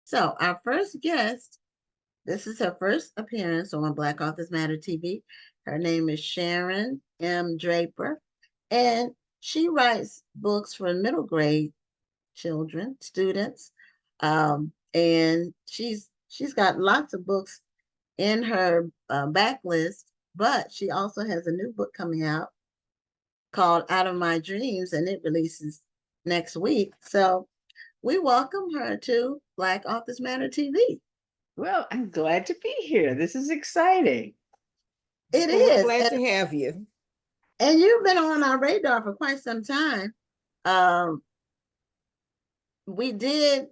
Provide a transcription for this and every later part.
So our first guest, this is her first appearance on Black Authors Matter TV. Her name is Sharon M. Draper, and she writes books for middle grade children, students, and she's got lots of books in her backlist. But she also has a new book coming out called Out of My Dreams, and it releases next week. So we welcome her to Black Authors Matter TV. Well, I'm glad to be here. This is exciting. It Well, we're is. glad to have you. And you've been on our radar for quite some time. Um, we did,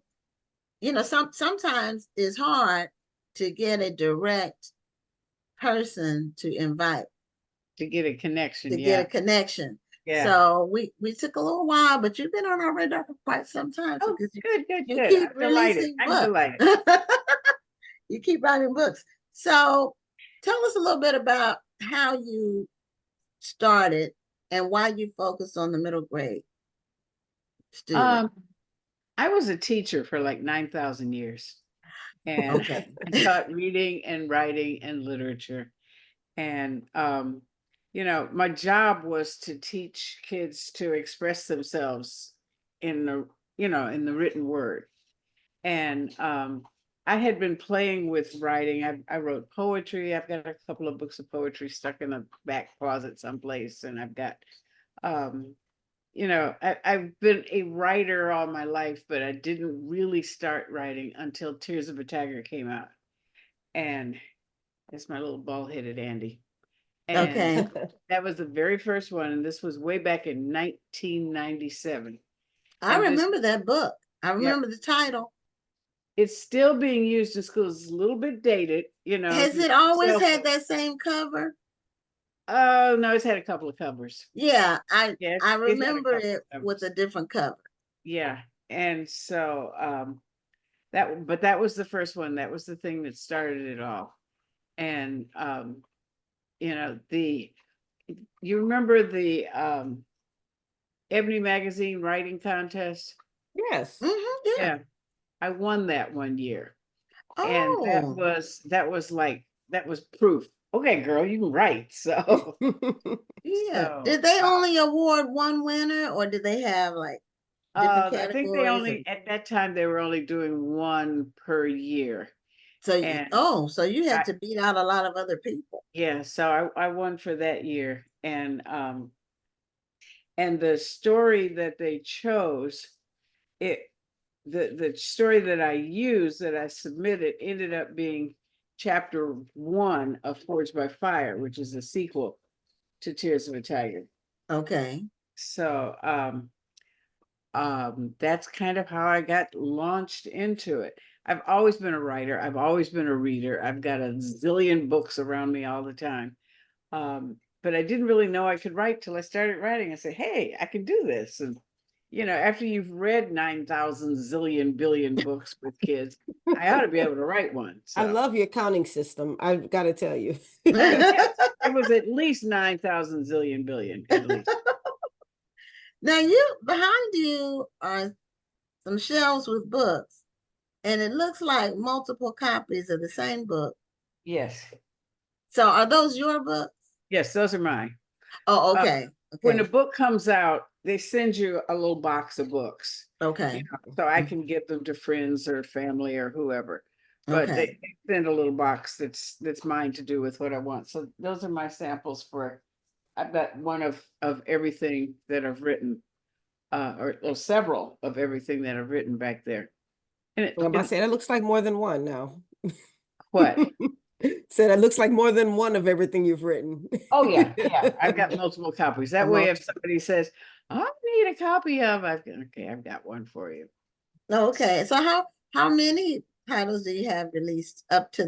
sometimes it's hard to get a direct person to invite, To get a connection, to yeah. get a connection. Yeah. So we took a little while, but you've been on our radar for quite some time. Oh, because good. you I'm keep delighted. releasing I'm books. delighted. You keep writing books. So tell us a little bit about how you started and why you focused on the middle grade student. I was a teacher for like 9,000 years, and Okay. I taught reading and writing and literature. And my job was to teach kids to express themselves in the written word. And I had been playing with writing. I wrote poetry. I've got a couple of books of poetry stuck in a back closet someplace, and I've got I've been a writer all my life, but I didn't really start writing until Tears of a Tiger came out. And it's my little bald-headed Andy. And Okay. that was the very first one. And this was way back in 1997. I And remember that book. I yeah, remember the title. it's still being used in schools. It's a little bit dated, Has it always had that same cover? Oh, no, it's had a couple of covers. Yeah, I Yeah, I it's had a remember couple of it with covers. a different cover. Yeah. And so that was the first one. That was the thing that started it all. And you remember the Ebony Magazine writing contest? Yes. Yeah. Yeah. I won that one year. And Oh. that was proof. Okay, girl, you can write. So Yeah. so Did they only award one winner, or did they have like different I think they categories? only at that time they were only doing one per year. And So you I had to beat out a lot of other people. yeah, so I won for that year. And the story that they chose, it the story that I used, that I submitted, ended up being chapter 1 of Forged by Fire, which is a sequel to Tears of a Tiger. Okay. So that's kind of how I got launched into it. I've always been a writer. I've always been a reader. I've got a zillion books around me all the time. But I didn't really know I could write till I started writing. I said, hey, I can do this. And after you've read 9,000 zillion billion books with kids, I ought to be able to write one. I So love your counting system. I've got to tell you. yes, it was at least 9,000 zillion billion, at least. Now behind you are some shelves with books, and it looks like multiple copies of the same book. Yes. So are those your books? Yes, those are mine. Oh, okay. When a Okay. book comes out, they send you a little box of books, Okay. so I can give them to friends or family or whoever. But Okay. they send a little box that's mine to do with what I want. So those are my samples for. I've got one of everything that I've written, or several of everything that I've written back there. And I'm about to say that looks like more than one now. what? Said it looks like more than one of everything you've written. Oh yeah, I've got multiple copies. That way, if somebody says, "I need a copy of," I've got one for you. Okay. So how many titles do you have released up to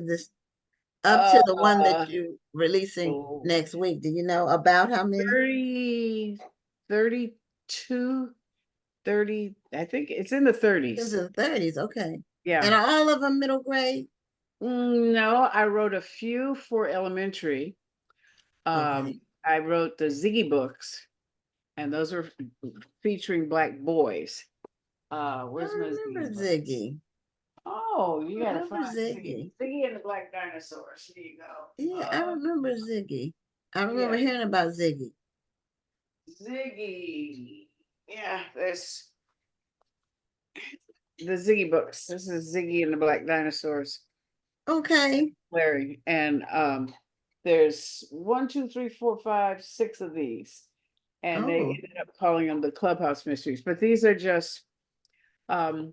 the one that you're releasing next week? Do you know about how many? 30, 32, 30. I think it's in the 30s. It's in the 30s. Okay. Yeah. And are all of them middle grade? No, I wrote a few for elementary. Okay. I wrote the Ziggy books, and those are featuring Black boys. Where's I my remember Ziggy books? Ziggy. Oh, you I gotta remember find Ziggy. Ziggy. Ziggy and the Black Dinosaurs. Here you go. Yeah, I remember Ziggy. I remember Yeah, hearing about Ziggy. Ziggy. Yeah, there's the Ziggy books. This is Ziggy and the Black Dinosaurs. Okay. Larry. And there's one, two, three, four, five, six of these. And they Oh, ended up calling them the Clubhouse Mysteries. But these are just um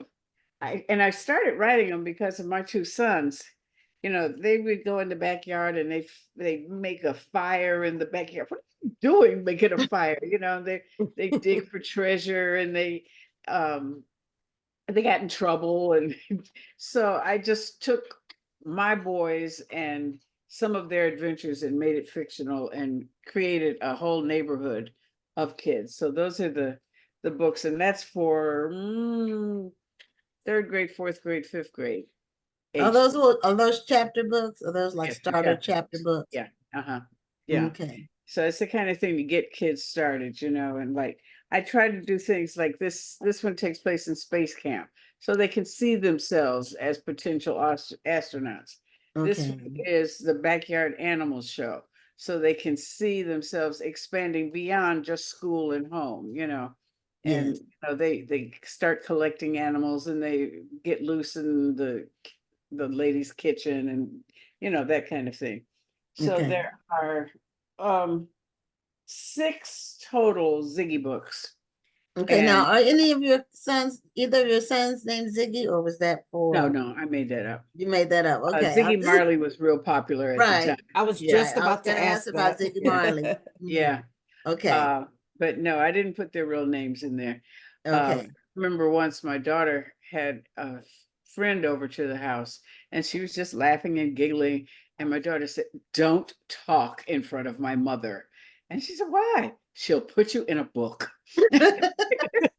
I started writing them because of my two sons. You know, they would go in the backyard and they make a fire in the backyard. What are you doing making a fire? You know, they dig for treasure and they got in trouble. And so I just took my boys and some of their adventures and made it fictional and created a whole neighborhood of kids. So those are the books, and that's for third grade, fourth grade, fifth grade age. are those chapter books? Are those like Yes, the starter chapter chapter books. books? Yeah. Uh-huh. Yeah. Okay. So it's the kind of thing to get kids started, and like I try to do things like this one takes place in space camp, so they can see themselves as potential astronauts. This one Okay. is the backyard animals show, so they can see themselves expanding beyond just school and home, and Yes. they start collecting animals and they get loose in the ladies' kitchen and that kind of thing. So Okay. there are um 6 total Ziggy books. Okay. Now, And are any of your sons, either of your sons named Ziggy, or was that for no, I made that up. you made that up? Okay. Ziggy Marley was real popular at the time. Right. I was Yeah, Right. just I was about to gonna ask ask about that. Ziggy Marley. Mhm. yeah. Okay. But no, I didn't put their real names in there. Okay. Remember once my daughter had a friend over to the house and she was just laughing and giggling. And my daughter said, "Don't talk in front of my mother." And she said, "Why?" "She'll put you in a book."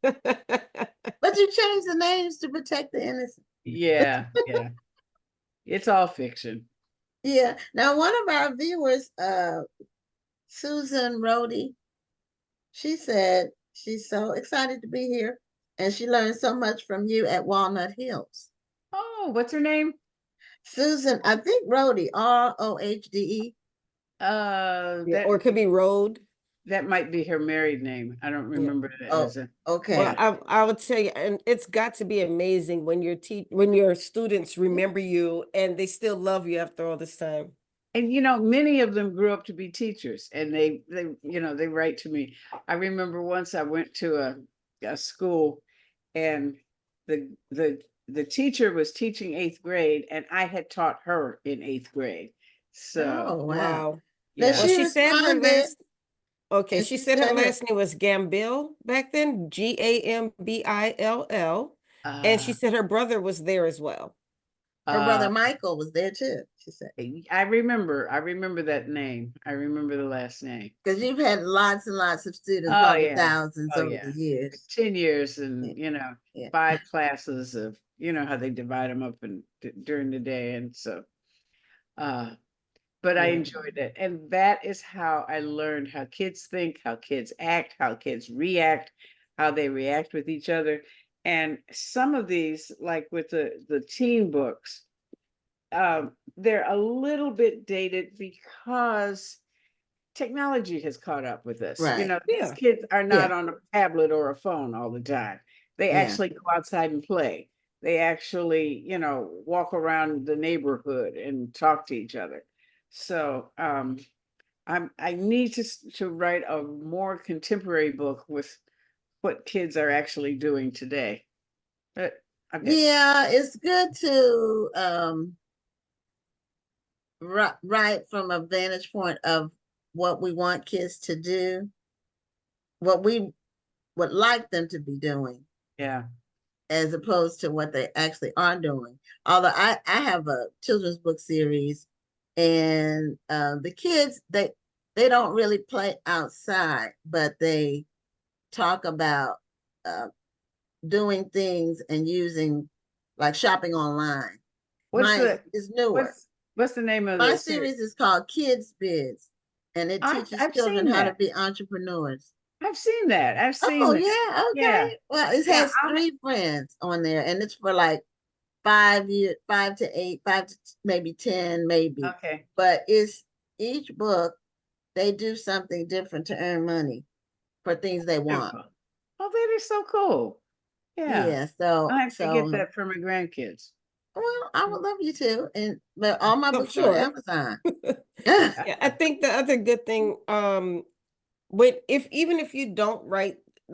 But you changed the names to protect the innocent. Yeah, yeah. It's all fiction. Yeah. Now, one of our viewers, Susan Rhodey, she said she's so excited to be here and she learned so much from you at Walnut Hills. Oh, what's her name? Susan, I think Rhodey, Rohde. Yeah, or it could be road. That might be her married name. I don't Yeah. remember that Oh, as a Well, okay. yeah. I would tell you, and it's got to be amazing when when your students remember you and they still love you after all this time. And many of them grew up to be teachers, and they write to me. I remember once I went to a school, and the teacher was teaching eighth grade, and I had taught her in eighth grade. So Oh, wow. Wow. Then yeah. Well, she she said her responded last, okay, and she she said her said her, last name was Gambill back then, Gambill. And she Uh, said her brother was there as well. her uh, brother Michael was there too, she said. I remember that name. I remember the last name. Because you've had lots and lots of students, Oh probably yeah. thousands Oh over yeah. the years. 10 years Yeah. and Yeah. 5 classes of how they divide them up during the day. And so uh but I Yeah. enjoyed it. And that is how I learned how kids think, how kids act, how kids react, how they react with each other. And some of these, like with the teen books, they're a little bit dated because technology has caught up with us. Right. These Yeah. kids are not Yeah. on a tablet or a phone all the time. They Yeah. actually go outside and play. They actually, walk around the neighborhood and talk to each other. So I need to write a more contemporary book with what kids are actually doing today. But I've got Yeah, it's good to write from a vantage point of what we want kids to do, what we would like them to be doing, yeah. as opposed to what they actually are doing. Although I have a children's book series, and the kids they don't really play outside, but they talk about uh, doing things and using like shopping online. What's Mine the is newer. what's the name of My the series? series is called Kids Biz, and it teaches I've children seen how to that. be entrepreneurs. I've seen that. I've seen Oh that. yeah, Yeah. okay. Well, it Yeah. has 3 friends on there, and it's for like 5 to 8, 5 to maybe 10, maybe. Okay. But it's each book, they do something different to earn money for things they want. Wonderful. Oh, that is so cool. Yeah. Yeah, so I have to get so that for my grandkids. well, I would love you to. And but all my I'm books are on sure. Amazon. Yeah, I think the other good thing, when if even if you don't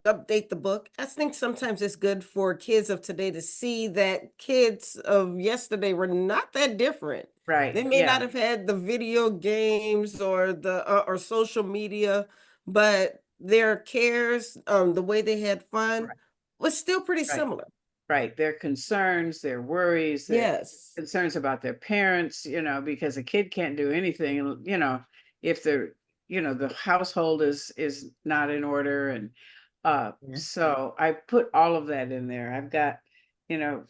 update the book, I think sometimes it's good for kids of today to see that kids of yesterday were not that different. They Right. may not Yeah. have had the video games or the or social media, but their cares, the way they had fun Right. was still pretty Right. similar. Right. Their concerns, their worries, their Yes. concerns about their parents, because a kid can't do anything, if they're, the household is not in order. And Yeah. so I put all of that in there. I've got,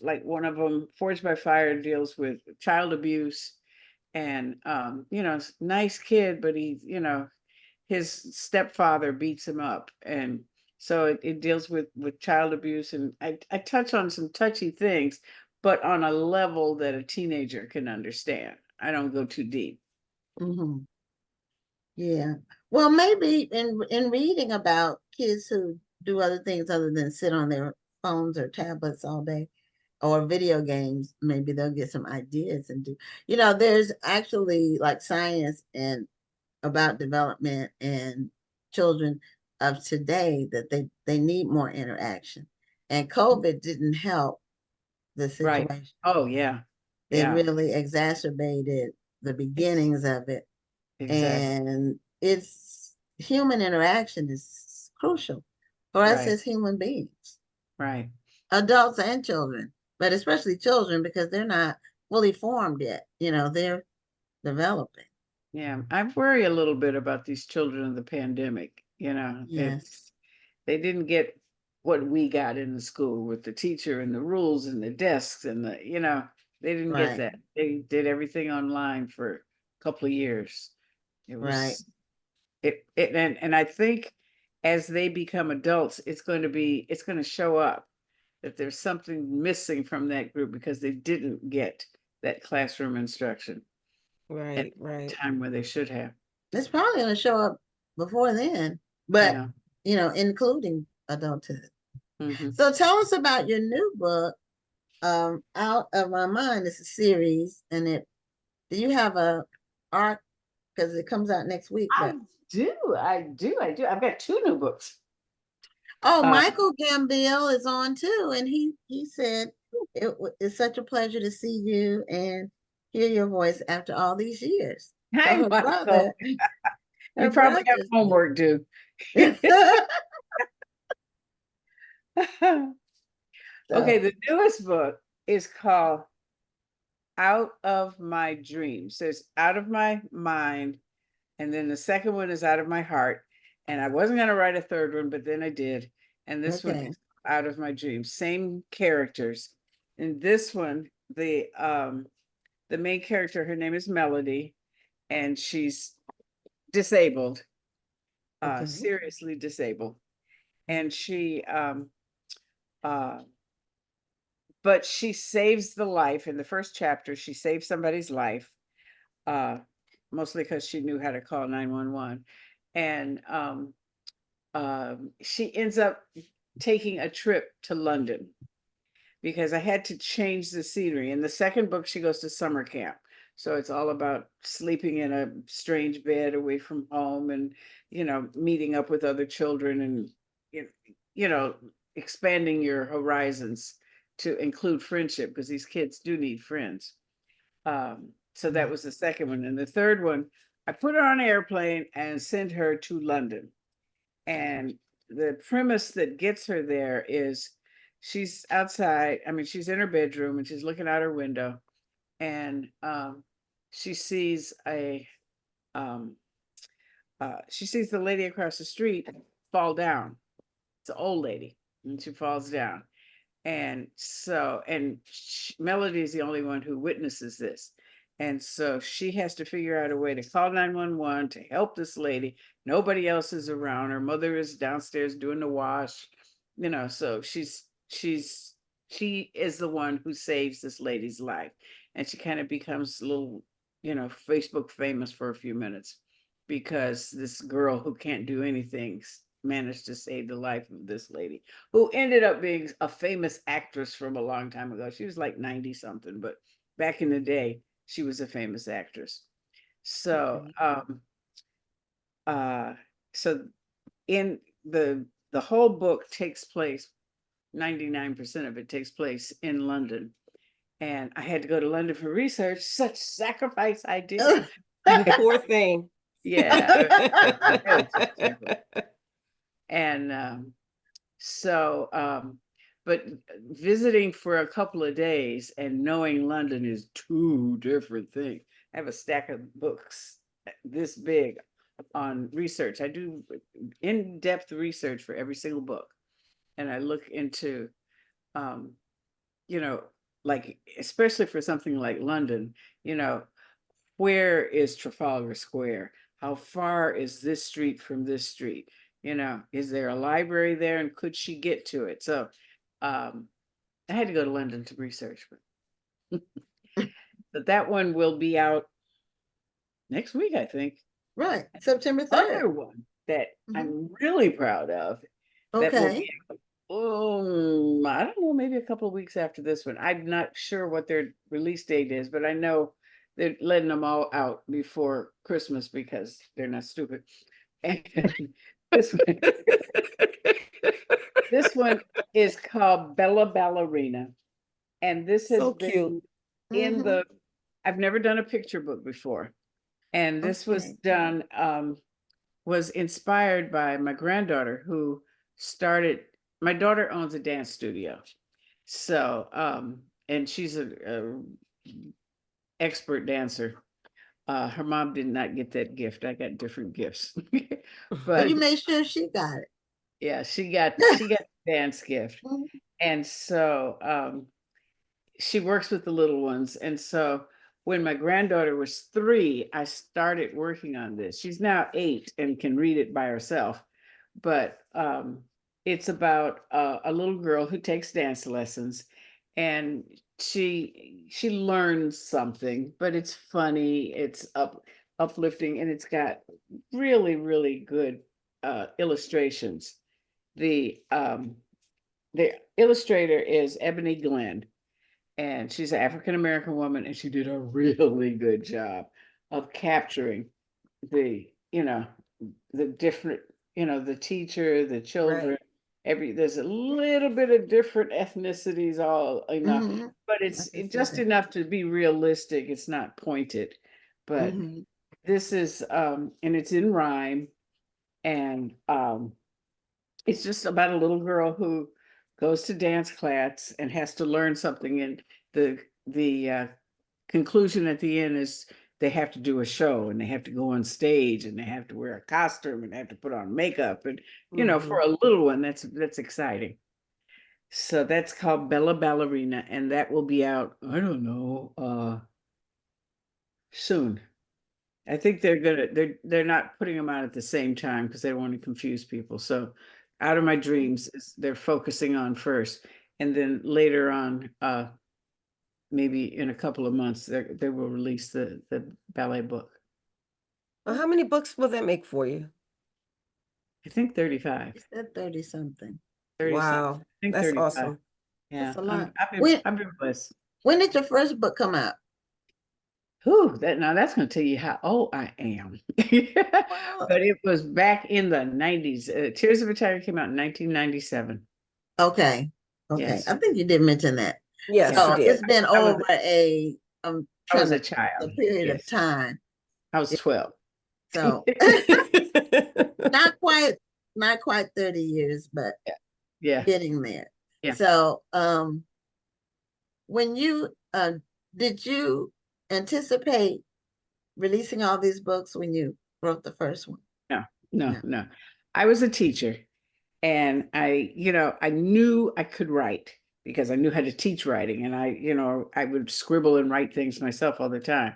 like one of them, Forged by Fire, deals with child abuse. And nice kid, but his stepfather beats him up. And so it deals with child abuse. And I touch on some touchy things, but on a level that a teenager can understand. I don't go too deep. Hmm. Yeah. Well, maybe in reading about kids who do other things other than sit on their phones or tablets all day or video games, maybe they'll get some ideas and do. There's actually like science and about development and children of today that they need more interaction. And COVID didn't help the Right. situation. Oh yeah. It Yeah. really exacerbated the Ex- beginnings of it. exactly. And it's human interaction is crucial for us Right. as human beings, Right. adults and children, but especially children because they're not fully formed yet. They're developing. Yeah. I worry a little bit about these children of the pandemic. Yes, They didn't get what we got in the school with the teacher and the rules and the desks and they didn't get right, that. They did everything online for a couple of years. It right. was and I think as they become adults, it's going to show up that there's something missing from that group because they didn't get that classroom instruction at Right, the right. time where they should have. It's probably going to show up before then, but Yeah. including adulthood. Hmm. So tell us about your new book, Out of My Mind. It's a series, and do you have a arc because it comes out next week? I But I do. I've got two new books. oh, Uh, Michael Gambill is on too, and he said it's such a pleasure to see you and hear your voice after all these years. So Hi, her Michael. brother, You her probably have brother's homework due. Okay, so the newest book is called Out of My Dreams. So it's Out of My Mind, and then the second one is Out of My Heart. And I wasn't going to write a third one, but then I did. And this one okay, is Out of My Dreams. Same characters. In this one, the main character, her name is Melody, and she's disabled, okay, seriously disabled. And uh but she saves the life. In the first chapter, she saves somebody's life, uh mostly because she knew how to call 911. And she ends up taking a trip to London because I had to change the scenery. In the second book, she goes to summer camp. So it's all about sleeping in a strange bed away from home and, meeting up with other children and, you you know, expanding your horizons to include friendship because these kids do need friends. So that was the second one. And the third one, I put her on an airplane and sent her to London. And the premise that gets her there is she's outside. I mean, she's in her bedroom and she's looking out her window, and she sees um, she sees the lady across the street fall down. It's an old lady, and she falls down. And so, Melody is the only one who witnesses this. And so she has to figure out a way to call 911 to help this lady. Nobody else is around. Her mother is downstairs doing the wash, so she's she is the one who saves this lady's life, and she kind of becomes a little, Facebook famous for a few minutes because this girl who can't do anything managed to save the life of this lady who ended up being a famous actress from a long time ago. She was like 90 something, but back in the day, she was a famous actress. So, Okay. uh, so in the whole book takes place, 99% of it takes place in London. And I had to go to London for research. Such sacrifice I did. You poor thing. Yeah, it was terrible. And but visiting for a couple of days and knowing London is two different things. I have a stack of books this big on research. I do in-depth research for every single book. And I look into, um, you know, like, especially for something like London, where is Trafalgar Square? How far is this street from this street? Is there a library there and could she get to it? So I had to go to London to research, but that one will be out next week, I think. Right, September 3rd. Other one that Mhm. I'm really proud of that will Okay. be out, I don't know, maybe a couple of weeks after this one. I'm not sure what their release date is, but I know they're letting them all out before Christmas because they're not stupid. And this one, this one is called Bella Ballerina. And this has So cute. been in Mhm. I've never done a picture book before. And this was Okay. done, was inspired by my granddaughter who started, my daughter owns a dance studio. So, and she's a expert dancer. Her mom did not get that gift. I got different gifts. Well, But you made sure she got it. yeah, she got the dance gift. Mhm. And so she works with the little ones. And so when my granddaughter was 3, I started working on this. She's now 8 and can read it by herself. But it's about a little girl who takes dance lessons, and she learns something, but it's funny, it's uplifting, and it's got really, really good illustrations. The illustrator is Ebony Glenn, and she's an African American woman, and she did a really good job of capturing the you know the different, the teacher, the children, Right. there's a little bit of different ethnicities, all, Mhm. but I it's can see just that. enough to be realistic. It's not pointed, but Mhm. this is and it's in rhyme, and it's just about a little girl who goes to dance class and has to learn something, and the conclusion at the end is they have to do a show and they have to go on stage and they have to wear a costume and they have to put on makeup, and for Mhm. a little one, that's exciting. So that's called Bella Ballerina, and that will be out, I don't know, soon. I think they're not putting them out at the same time because they don't want to confuse people. So Out of My Dreams is they're focusing on first, and then later on, maybe in a couple of months, they will release the ballet book. Well, how many books will that make for you? I think 35, You said 30 something. 30 something. Wow, I think that's 35. awesome. Yeah, That's a lot. I've been blessed. When did your first book come out? Whew, that's going to tell you how old I am. Well, But it was back in the 90s. Tears of a Tiger came out in 1997. okay. Okay. Yes. I think you did mention that. Yes, Yeah. you So it's did. been I was over I'm I trying was to a think the child. period of Yes. time. I was 12. So not quite not quite 30 years, but Yeah. Yeah. getting there. Yeah. So when you did you anticipate releasing all these books when you wrote the first one? No, no, No. no. I was a teacher, and I knew I could write because I knew how to teach writing, and I would scribble and write things myself all the time.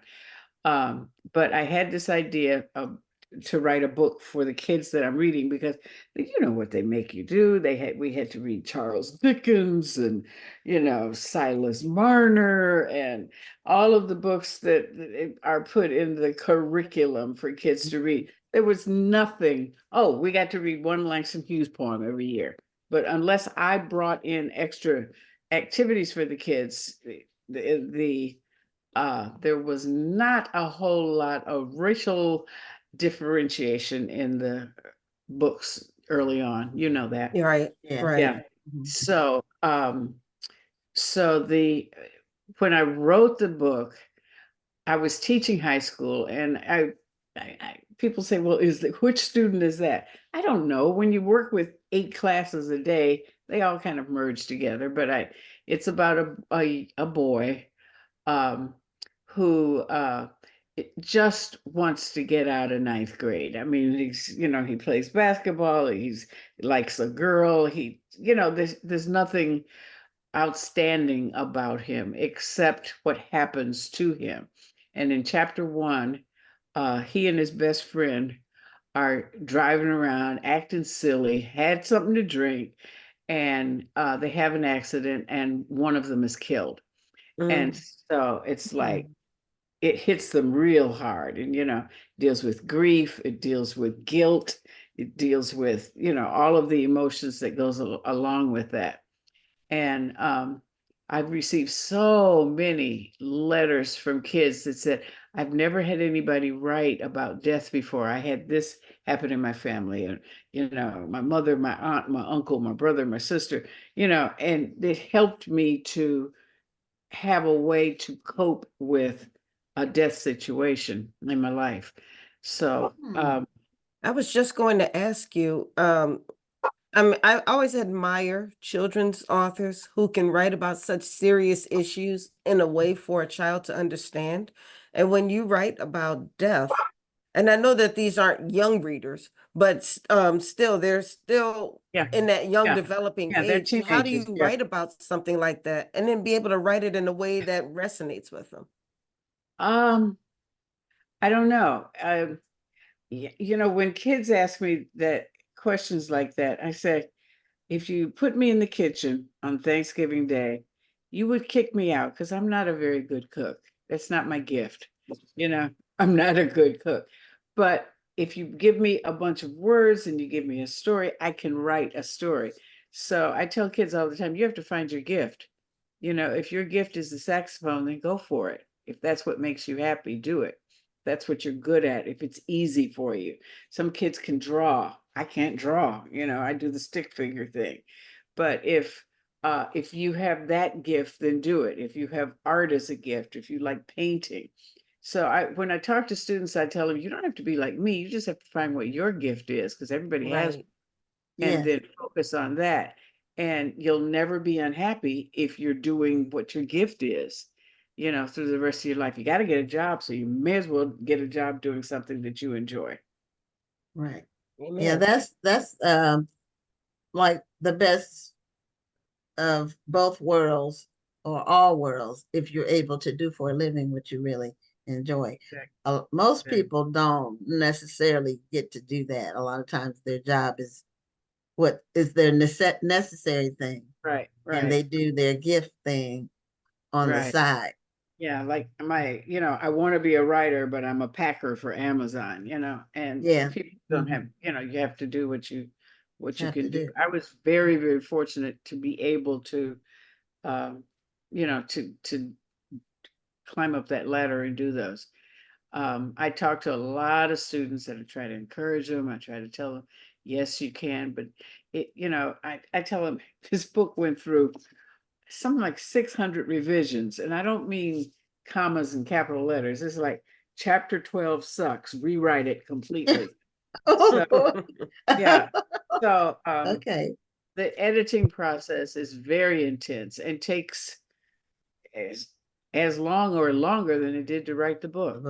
But I had this idea of to write a book for the kids that I'm reading, because you know what they make you do. We had to read Charles Dickens and, Silas Marner and all of the books that are put in the curriculum for kids to read. There was nothing. Oh, we got to read one Langston Hughes poem every year. But unless I brought in extra activities for the kids, there was not a whole lot of racial differentiation in the books early on. You know that. You're right. Yeah. Right. Yeah. Mhm. So when I wrote the book, I was teaching high school, and people say, "Well, which student is that?" I don't know. When you work with 8 classes a day, they all kind of merge together. But it's about a boy, um, who just wants to get out of 9th grade. I mean, he plays basketball. He likes a girl. There's nothing outstanding about him except what happens to him. And in chapter 1, he and his best friend are driving around acting silly, had something to drink, and they have an accident, and one of them is killed. And Mm. so it's like, Mm. it hits them real hard, and deals with grief, it deals with guilt, it deals with all of the emotions that goes along with that. And I've received so many letters from kids that said, "I've never had anybody write about death before. I had this happen in my family, and my mother, my aunt, my uncle, my brother, my sister, and it helped me to have a way to cope with a death situation in my life." So, Hmm. I was just going to ask you, I always admire children's authors who can write about such serious issues in a way for a child to understand. And when you write about death, and I know that these aren't young readers, but still, they're still yeah, in that young yeah, developing yeah, they're age. How do teenagers. you Yeah. write about something like that and then be able to write it in a way that resonates with them? I don't know. When kids ask me that questions like that, I say, if you put me in the kitchen on Thanksgiving Day, you would kick me out because I'm not a very good cook. That's not my gift. You know, I'm not a good cook. But if you give me a bunch of words and you give me a story, I can write a story. So I tell kids all the time, you have to find your gift. If your gift is the saxophone, then go for it. If that's what makes you happy, do it. That's what you're good at. If it's easy for you. Some kids can draw. I can't draw. I do the stick figure thing. But if you have that gift, then do it. If you have art as a gift, if you like painting. So when I talk to students, I tell them, you don't have to be like me. You just have to find what your gift is, because everybody has, Right. and Yes. then focus on that. And you'll never be unhappy if you're doing what your gift is, through the rest of your life. You got to get a job, so you may as well get a job doing something that you enjoy. Right. Yeah, Amen. that's like the best of both worlds or all worlds if you're able to do for a living what you really enjoy. Exactly. Most Exactly. people don't necessarily get to do that. A lot of times their job is what is their necessary thing, Right, and right, they do their gift thing on the right. side. Yeah, like I want to be a writer, but I'm a packer for Amazon, and Yeah. people don't have, Hmm. you have to do what you Have to can do. do. I was very, very fortunate to be able to, um, to climb up that ladder and do those. I talk to a lot of students, and I try to encourage them. I try to tell them, yes, you can, but I tell them this book went through something like 600 revisions, and I don't mean commas and capital letters. It's like chapter 12 sucks, rewrite it completely. So yeah, so Okay. the editing process is very intense and takes as as long or longer than it did to write the book.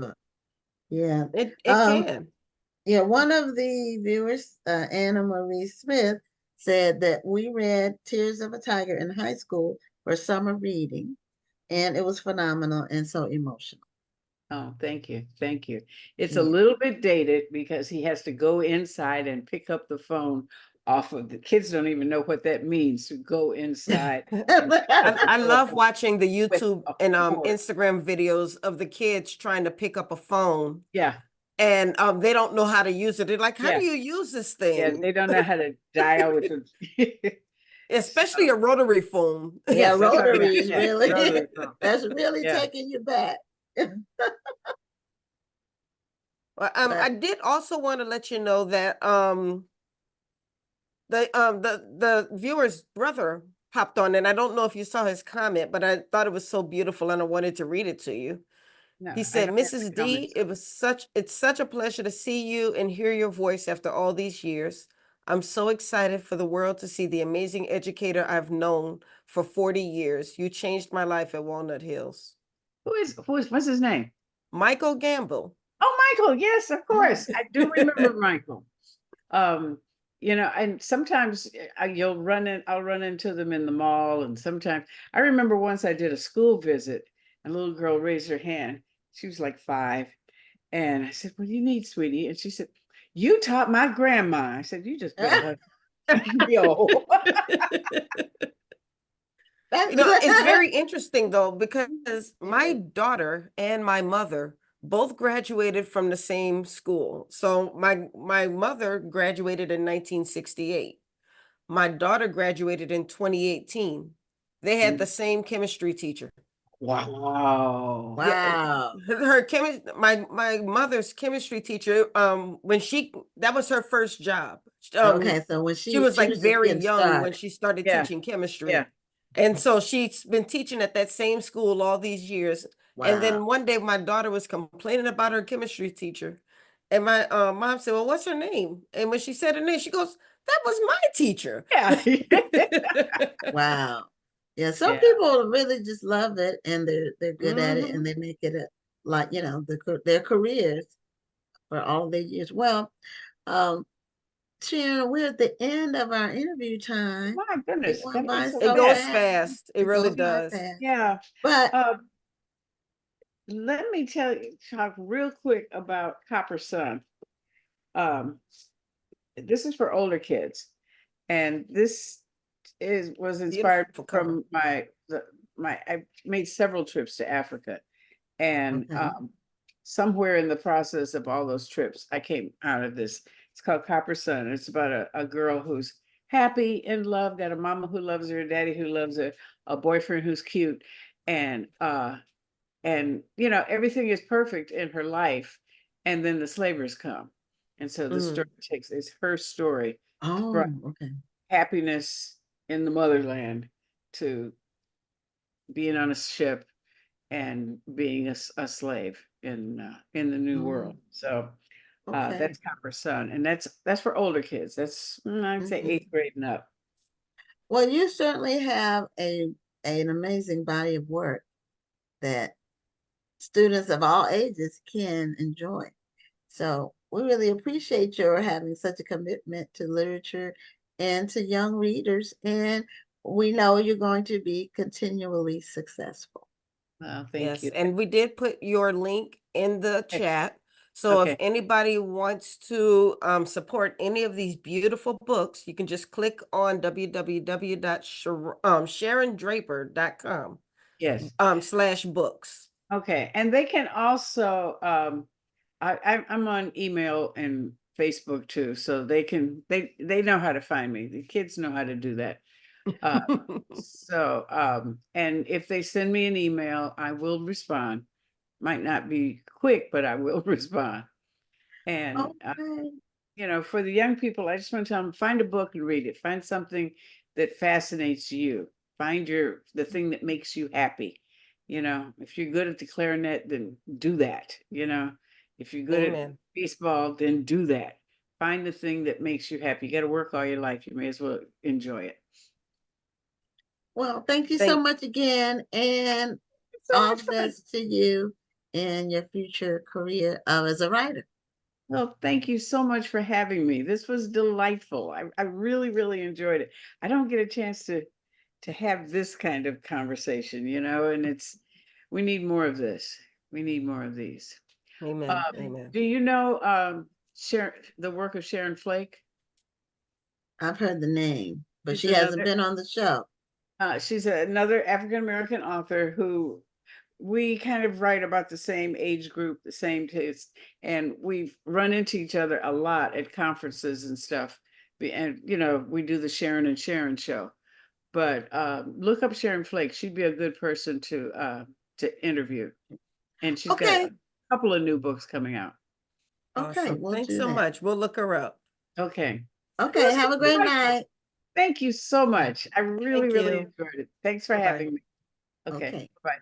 Yeah. It Um, can. yeah, one of the viewers, Anna Marie Smith, said that we read Tears of a Tiger in high school for summer reading, and it was phenomenal and so emotional. Oh, thank you. Thank you. It's a Yeah. little bit dated because he has to go inside and pick up the phone off of the kids don't even know what that means to go inside and pick up the I love phone watching the with YouTube a and cord. Instagram videos of the kids trying to pick up a phone, Yeah, and they don't know how to use it. They're like, "How do yeah, you use this yeah. thing?" They don't know how to dial with the Especially so a rotary phone. Yeah, yes, that's what I meant. rotaries Yeah, really rotary phone. that's really Yeah. taking you back. Well, I But did also want to let you know that the viewer's brother popped on, and I don't know if you saw his comment, but I thought it was so beautiful, and I wanted to read it to you. No, He I said, don't have the "Mrs. D, comments. it's such a pleasure to see you and hear your voice after all these years. I'm so excited for the world to see the amazing educator I've known for 40 years. You changed my life at Walnut Hills." What's his name? Michael Gamble. Oh, Michael. Yes, of oh, course. I do remember Michael. Um, and sometimes I'll run into them in the mall, and sometimes I remember once I did a school visit, and a little girl raised her hand. She was like 5, and I said, "What do you need, sweetie?" And she said, "You taught my grandma." I said, "You just better hug." Yo. You that's know, it's very interesting though, because my daughter and my mother both graduated from the same school. So my mother graduated in 1968. My daughter graduated in 2018. They had the same chemistry teacher. Wow. Yeah, wow. her chemistry, my mother's chemistry teacher, when that was her first job. Okay, so when She she was she like was just very getting young when started. she started Yeah, teaching chemistry. yeah. And so she's been teaching at that same school all these years. And Wow. then one day my daughter was complaining about her chemistry teacher. And my mom said, "Well, what's her name?" And when she said her name, she goes, "That was my teacher." Yeah. Wow. Yeah, some Yeah. people really just love it and they're good at it and Hmm. they make it a like, their careers for all their years. Well, um, Sharon, we're at the end of our interview time. My It goodness, went that went by so It so goes fast. fast. fast. It It really goes by does. fast. Yeah. But Uh, Let me talk real quick about Copper Sun. Um, this is for older kids, and this is was inspired Beautiful cover. from my I made several trips to Africa, and okay. somewhere in the process of all those trips, I came out of this. It's called Copper Sun. It's about a girl who's happy in love, got a mama who loves her, a daddy who loves her, a boyfriend who's cute, and everything is perfect in her life, and then the slavers come, and so the story Mm. takes it's her story from Oh, okay. happiness in the motherland to being on a ship and being a slave in the new Oh, world. So okay. that's Copper Sun, and that's for older kids. That's I'd say Mhm. 8th grade and up. Well, you certainly have an amazing body of work that students of all ages can enjoy. So we really appreciate your having such a commitment to literature and to young readers. And we know you're going to be continually successful. Well, thank Yes, you. and we did put your link in the Okay. chat. So if Okay. anybody wants to support any of these beautiful books, you can just click on www.sharondraper.com Yes. /books. Okay. And they can also I'm on email and Facebook too, so they know how to find me. The kids know how to do that. Uh, and if they send me an email, I will respond. Might not be quick, but I will respond. And Okay. for the young people, I just want to tell them, find a book and read it. Find something that fascinates you. Find the thing that makes you happy. If you're good at the clarinet, then do that. If you're good at Amen. baseball, then do that. Find the thing that makes you happy. You got to work all your life. You may as well enjoy it. Well, thank you so Thank much again, and It's so all much the fun. best to you in your future career as a writer. Well, thank you so much for having me. This was delightful. I really, really enjoyed it. I don't get a chance to have this kind of conversation, and we need more of this. We need more of these. Amen. Amen. Do you know the work of Sharon Flake? I've heard the name, but She's she hasn't another been on the show. she's another African American author who we kind of write about the same age group, the same taste, and we've run into each other a lot at conferences and stuff. And we do the Sharon and Sharon show. But look up Sharon Flake. She'd be a good person to interview, and she's got Okay. a couple of new books coming out. Okay, Awesome. we'll Thanks do so that. much. We'll look her up. Okay. Okay, This have was a great delightful. night. Thank you so much. I really, Thank really you. enjoyed it. Thanks for Bye-bye. having me. Okay. Okay. Bye.